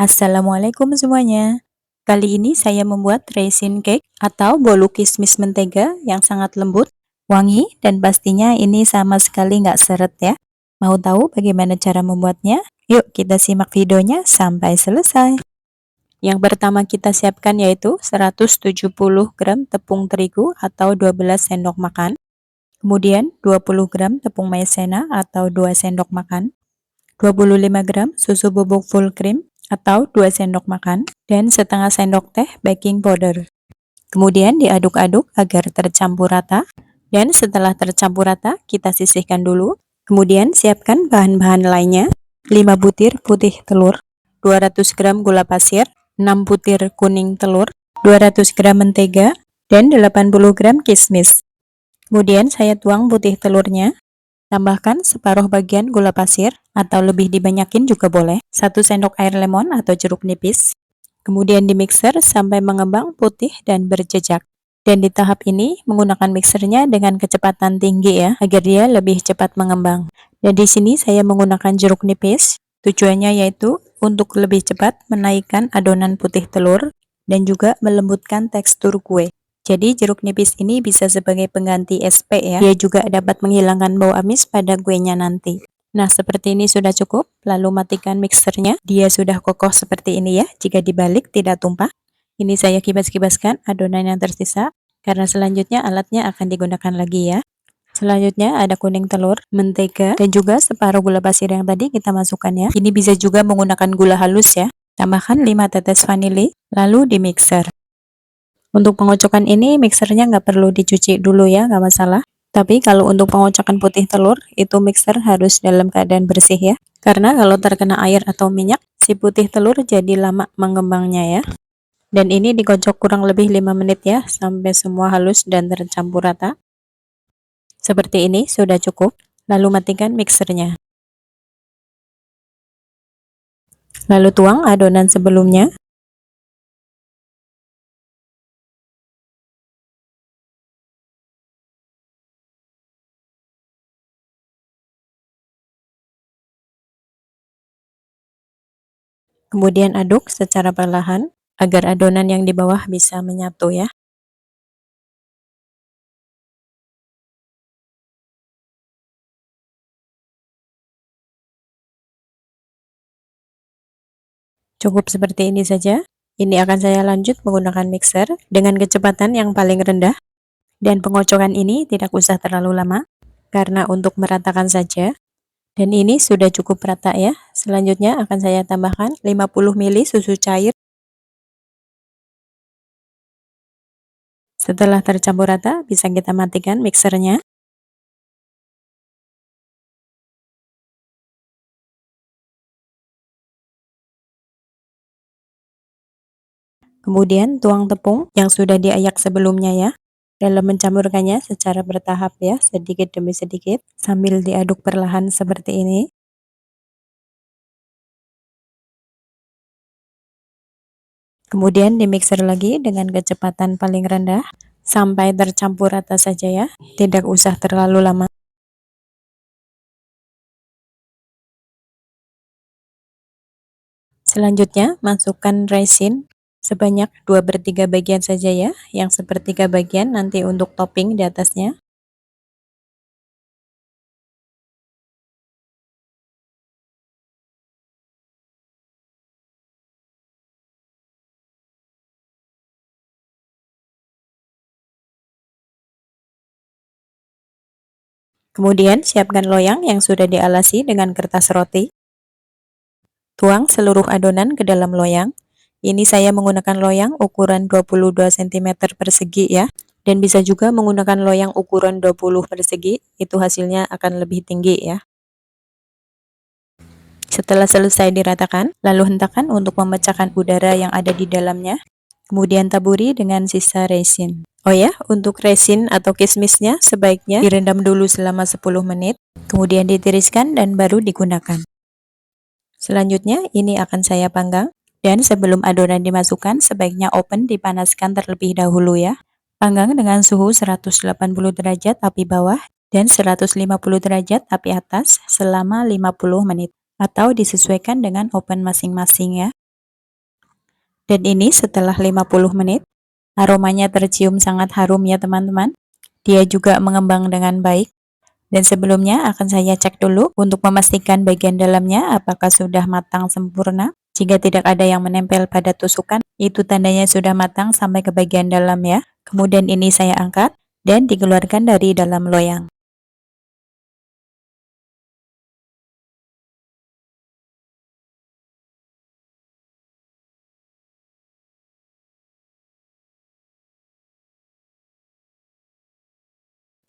Assalamualaikum semuanya. Kali ini saya membuat raisin cake atau bolu kismis mentega yang sangat lembut, wangi, dan pastinya ini sama sekali nggak seret ya. Mau tahu bagaimana cara membuatnya? Yuk kita simak videonya sampai selesai. Yang pertama kita siapkan yaitu 170 gram tepung terigu atau 12 sendok makan. Kemudian 20 gram tepung maizena atau 2 sendok makan. 25 gram susu bubuk full cream atau 2 sendok makan, dan setengah sendok teh baking powder. Kemudian diaduk-aduk agar tercampur rata, dan setelah tercampur rata kita sisihkan dulu. Kemudian siapkan bahan-bahan lainnya: 5 butir putih telur, 200 gram gula pasir, 6 butir kuning telur, 200 gram mentega, dan 80 gram kismis. Kemudian saya tuang putih telurnya. Tambahkan separuh bagian gula pasir, atau lebih dibanyakin juga boleh, 1 sendok air lemon atau jeruk nipis. Kemudian di mixer sampai mengembang putih dan berjejak. Dan di tahap ini menggunakan mixernya dengan kecepatan tinggi ya, agar dia lebih cepat mengembang. Dan di sini saya menggunakan jeruk nipis. Tujuannya yaitu untuk lebih cepat menaikkan adonan putih telur dan juga melembutkan tekstur kue. Jadi jeruk nipis ini bisa sebagai pengganti SP ya. Dia juga dapat menghilangkan bau amis pada kuenya nanti. Nah, seperti ini sudah cukup. Lalu matikan mixernya. Dia sudah kokoh seperti ini ya. Jika dibalik tidak tumpah. Ini saya kibas-kibaskan adonan yang tersisa, karena selanjutnya alatnya akan digunakan lagi ya. Selanjutnya ada kuning telur, mentega, dan juga separuh gula pasir yang tadi kita masukkan ya. Ini bisa juga menggunakan gula halus ya. Tambahkan 5 tetes vanili, lalu di mixer. Untuk pengocokan ini mixernya nggak perlu dicuci dulu ya, nggak masalah. Tapi kalau untuk pengocokan putih telur, itu mixer harus dalam keadaan bersih ya. Karena kalau terkena air atau minyak, si putih telur jadi lama mengembangnya ya. Dan ini dikocok kurang lebih 5 menit ya, sampai semua halus dan tercampur rata. Seperti ini sudah cukup, lalu matikan mixernya. Lalu tuang adonan sebelumnya. Kemudian aduk secara perlahan agar adonan yang di bawah bisa menyatu ya. Cukup seperti ini saja. Ini akan saya lanjut menggunakan mixer dengan kecepatan yang paling rendah, dan pengocokan ini tidak usah terlalu lama karena untuk meratakan saja. Dan ini sudah cukup rata ya. Selanjutnya akan saya tambahkan 50 ml susu cair. Setelah tercampur rata, bisa kita matikan mixernya. Kemudian tuang tepung yang sudah diayak sebelumnya ya. Dalam mencampurkannya secara bertahap ya, sedikit demi sedikit, sambil diaduk perlahan seperti ini. Kemudian dimixer lagi dengan kecepatan paling rendah sampai tercampur rata saja ya, tidak usah terlalu lama. Selanjutnya masukkan raisin sebanyak 2/3 bagian saja ya, yang sepertiga bagian nanti untuk topping di atasnya. Kemudian siapkan loyang yang sudah dialasi dengan kertas roti. Tuang seluruh adonan ke dalam loyang. Ini saya menggunakan loyang ukuran 22 cm persegi ya. Dan bisa juga menggunakan loyang ukuran 20 persegi, itu hasilnya akan lebih tinggi ya. Setelah selesai diratakan, lalu hentakan untuk memecahkan udara yang ada di dalamnya. Kemudian taburi dengan sisa resin. Oh ya, untuk resin atau kismisnya sebaiknya direndam dulu selama 10 menit, kemudian ditiriskan dan baru digunakan. Selanjutnya ini akan saya panggang, dan sebelum adonan dimasukkan sebaiknya oven dipanaskan terlebih dahulu ya. Panggang dengan suhu 180 derajat api bawah dan 150 derajat api atas selama 50 menit, atau disesuaikan dengan oven masing-masing ya. Dan ini setelah 50 menit, aromanya tercium sangat harum ya teman-teman. Dia juga mengembang dengan baik. Dan sebelumnya akan saya cek dulu untuk memastikan bagian dalamnya apakah sudah matang sempurna. Jika tidak ada yang menempel pada tusukan, itu tandanya sudah matang sampai ke bagian dalam ya. Kemudian ini saya angkat dan dikeluarkan dari dalam loyang.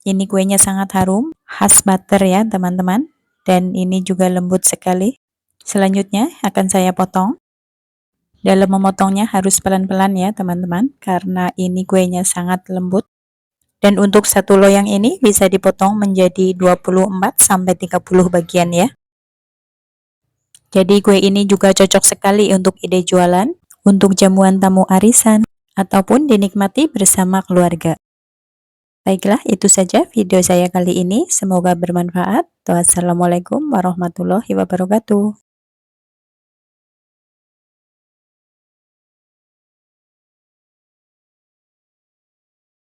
Ini kuenya sangat harum, khas butter ya teman-teman. Dan ini juga lembut sekali. Selanjutnya akan saya potong. Dalam memotongnya harus pelan-pelan ya teman-teman, karena ini kuenya sangat lembut. Dan untuk satu loyang ini bisa dipotong menjadi 24-30 bagian ya. Jadi kue ini juga cocok sekali untuk ide jualan, untuk jamuan tamu arisan, ataupun dinikmati bersama keluarga. Baiklah, itu saja video saya kali ini. Semoga bermanfaat. Wassalamualaikum warahmatullahi wabarakatuh.